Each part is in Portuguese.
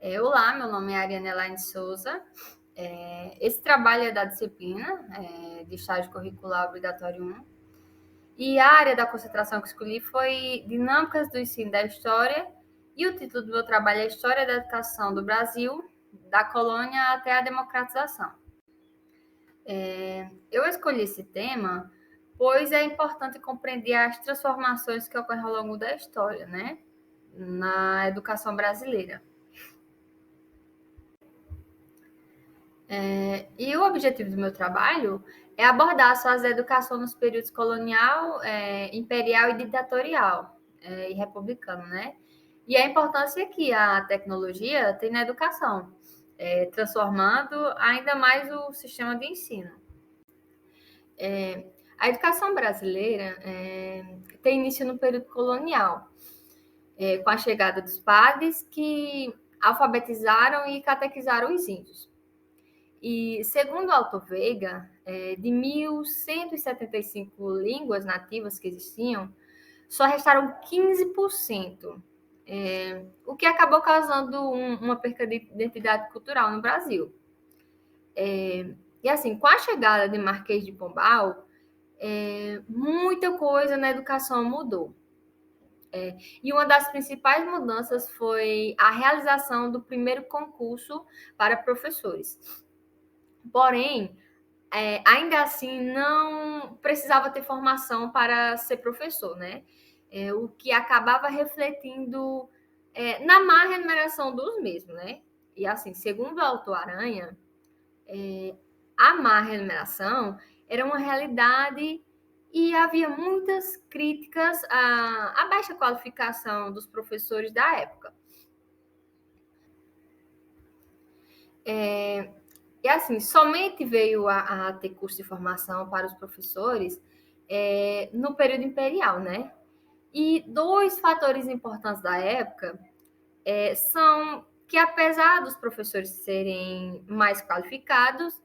Olá, meu nome é Ariane Elaine Souza. Esse trabalho é da disciplina de estágio curricular obrigatório 1. E a área da concentração que escolhi foi Dinâmicas do Ensino da História. E o título do meu trabalho é História da Educação do Brasil, da colônia até a democratização. Eu escolhi esse tema pois é importante compreender as transformações que ocorrem ao longo da história, né, na educação brasileira. E o objetivo do meu trabalho é abordar as fases da educação nos períodos colonial, imperial e ditatorial, e republicano, né? E a importância que a tecnologia tem na educação, transformando ainda mais o sistema de ensino. A educação brasileira tem início no período colonial, com a chegada dos padres que alfabetizaram e catequizaram os índios. E, segundo Alto Veiga, de 1.175 línguas nativas que existiam, só restaram 15%, o que acabou causando uma perda de identidade cultural no Brasil. E assim, com a chegada de Marquês de Pombal, muita coisa na educação mudou. E uma das principais mudanças foi a realização do primeiro concurso para professores. Porém, ainda assim, não precisava ter formação para ser professor, né? O que acabava refletindo na má remuneração dos mesmos, né? E assim, segundo o autor Aranha, a má remuneração era uma realidade e havia muitas críticas à baixa qualificação dos professores da época. E assim, somente veio a ter curso de formação para os professores no período imperial, né? E dois fatores importantes da época são que, apesar dos professores serem mais qualificados,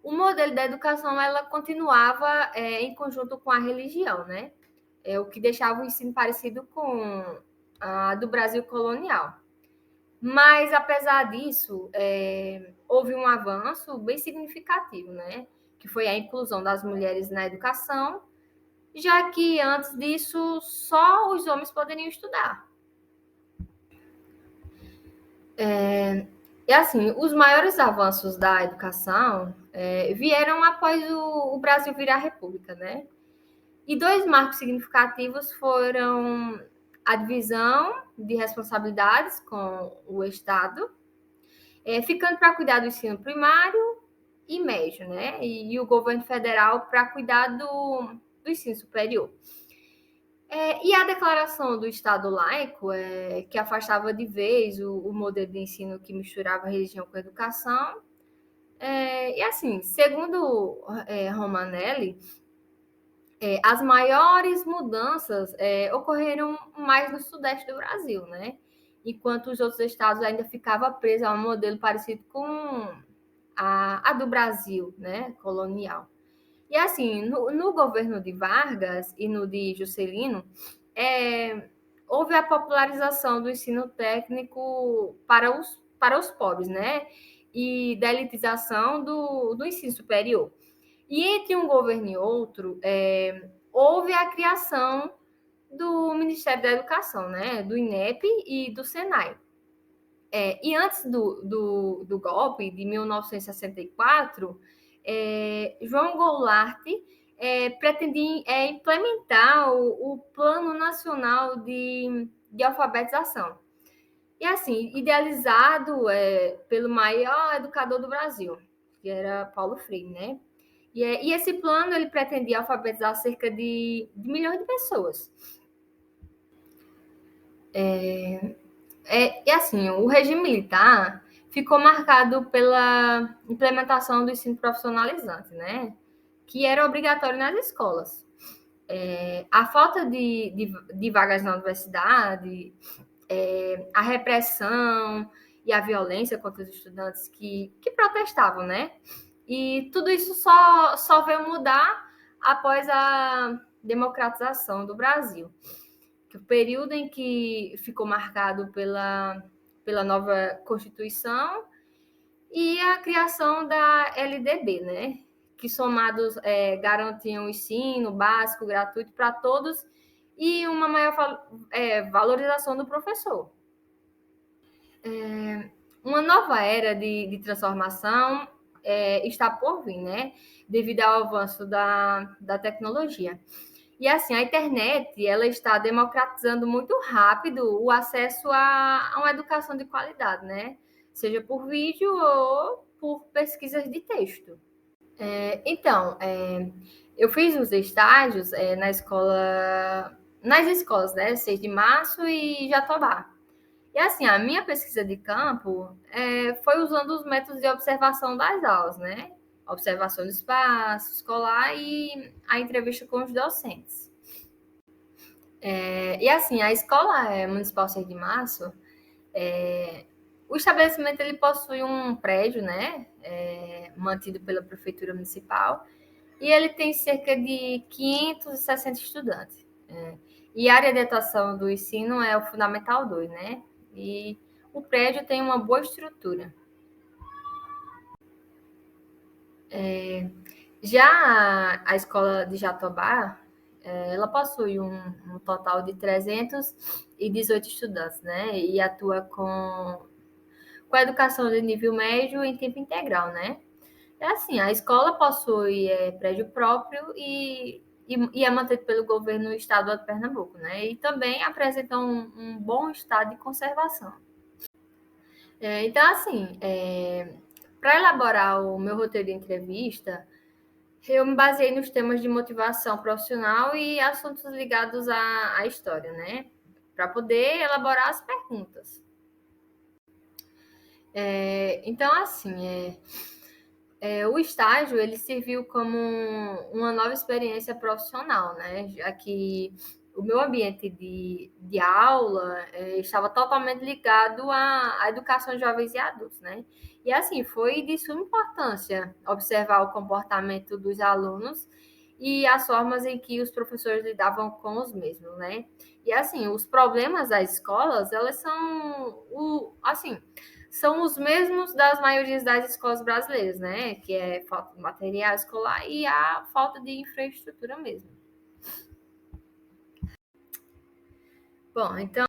o modelo da educação ela continuava em conjunto com a religião, né? O que deixava o ensino parecido com a do Brasil colonial. Mas, apesar disso, houve um avanço bem significativo, né? Que foi a inclusão das mulheres na educação, já que antes disso só os homens poderiam estudar. E assim, os maiores avanços da educação vieram após o Brasil virar república, né? E dois marcos significativos foram a divisão de responsabilidades com o Estado, ficando para cuidar do ensino primário e médio, né? E o governo federal para cuidar do ensino superior. E a declaração do Estado laico, que afastava de vez o modelo de ensino que misturava religião com educação. E assim, segundo Romanelli, as maiores mudanças ocorreram mais no sudeste do Brasil, né? Enquanto os outros estados ainda ficavam presos a um modelo parecido com a do Brasil, né? Colonial. E assim, no governo de Vargas e no de Juscelino, houve a popularização do ensino técnico para os pobres, né? E da elitização do ensino superior. E entre um governo e outro, houve a criação do Ministério da Educação, né? Do INEP e do Senai. E antes do golpe de 1964, João Goulart pretendia implementar o Plano Nacional de Alfabetização. E assim, idealizado pelo maior educador do Brasil, que era Paulo Freire, né? E esse plano ele pretendia alfabetizar cerca de milhões de pessoas. E assim, o regime militar ficou marcado pela implementação do ensino profissionalizante, né? Que era obrigatório nas escolas. A falta de vagas na universidade, a repressão e a violência contra os estudantes que protestavam, né? E tudo isso só veio mudar após a democratização do Brasil. O período em que ficou marcado pela nova Constituição e a criação da LDB, né? Que somados garantiam o ensino básico gratuito para todos e uma maior valorização do professor. Uma nova era de transformação está por vir, né? Devido ao avanço da tecnologia. E assim, a internet ela está democratizando muito rápido o acesso a uma educação de qualidade, né? Seja por vídeo ou por pesquisas de texto. Então, eu fiz os estágios nas escolas, né? 6 de Março e Jatobá. E assim, a minha pesquisa de campo foi usando os métodos de observação das aulas, né? Observação do espaço escolar e a entrevista com os docentes. E assim, a Escola Municipal 6 de Março, o estabelecimento ele possui um prédio, né? Mantido pela Prefeitura Municipal, e ele tem cerca de 560 estudantes. E a área de atuação do ensino é o Fundamental 2, né? E o prédio tem uma boa estrutura. Já a escola de Jatobá, ela possui um total de 318 estudantes, né? E atua com a educação de nível médio em tempo integral, né? É assim, a escola possui prédio próprio e é mantido pelo governo estadual de Pernambuco, né? E também apresenta um bom estado de conservação. Então, assim, para elaborar o meu roteiro de entrevista, eu me baseei nos temas de motivação profissional e assuntos ligados à história, né? Para poder elaborar as perguntas. Então, assim, o estágio ele serviu como uma nova experiência profissional, né? Já que o meu ambiente de aula estava totalmente ligado à educação de jovens e adultos, né? E assim, foi de suma importância observar o comportamento dos alunos e as formas em que os professores lidavam com os mesmos, né? E assim, os problemas das escolas, elas são os mesmos das maiorias das escolas brasileiras, né? Que é falta de material escolar e a falta de infraestrutura mesmo. Bom, então